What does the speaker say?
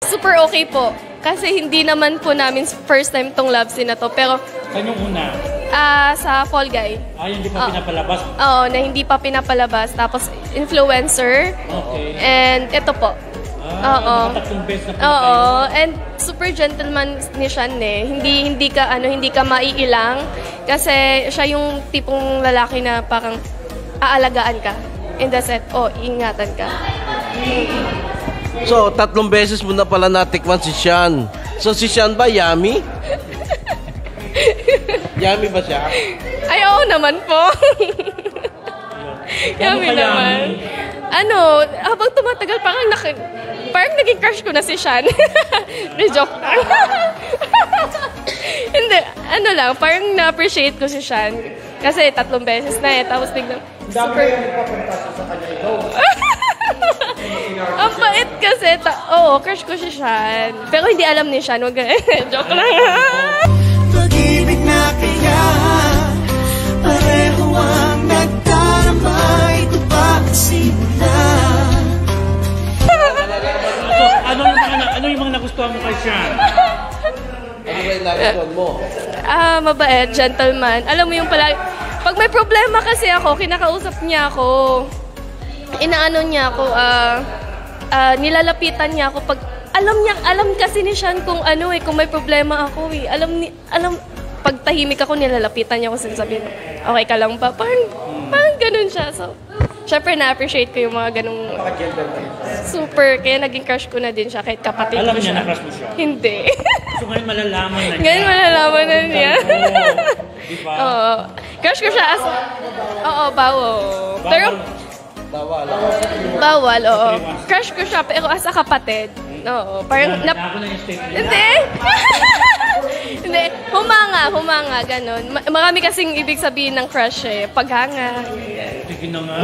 Super okay po. Kasi hindi naman po namin first time tong love scene na to. Pero, saan yung una? sa Fall Guy. Hindi pa pinapalabas? Oo, na hindi pa pinapalabas. Tapos, influencer. Okay. And ito po. Oo. Tatlong beses na po Oo. And super gentleman ni Sean eh. Hindi ka maiilang. Kasi siya yung tipong lalaki na parang aalagaan ka. In the set, ingatan ka. So, 3 beses mo na pala natikman si Sean. So, si Sean ba yummy? Yummy ba siya? Ay, oo naman po. Yummy naman. Habang tumatagal, parang naging crush ko na si Sean. Joke lang. Hindi, parang na-appreciate ko si Sean. Kasi 3 beses na tapos biglang super... Ang bait kasi, crush ko si Sean. Pero hindi alam ni Sean, joke lang. Pag-ibig na kaya, pareho ang nagdarama, ito ba ang simula? So, ano yung mga nagustuhan mo kay Sean? Ano ba yung nagustuhan mo? Mabait, gentleman. Alam mo yung pag may problema kasi ako, kinakausap niya ako. Inaano niya ako, nilalapitan niya ako pag alam kasi ni Sean kung kung may problema ako eh. Pag tahimik ako, nilalapitan niya ako, sinasabihin, okay ka lang ba? Parang ganun siya. So, syempre na-appreciate ko yung mga ganung super, kaya naging crush ko na din siya kahit kapatid ko siya. Alam niya na crush mo siya? Hindi. So ngayon malalaman na niya. Ngayon malalaman na niya. Diba? Oo. Crush ko siya bawal. Pero, bawal, oo. Crush ko siya, pero as a kapatid. Oo. Parang, Ako na yung statement. hindi. Hindi. Humanga, ganun. Marami kasing ibig sabihin ng crush eh. Paghanga. Sige na nga.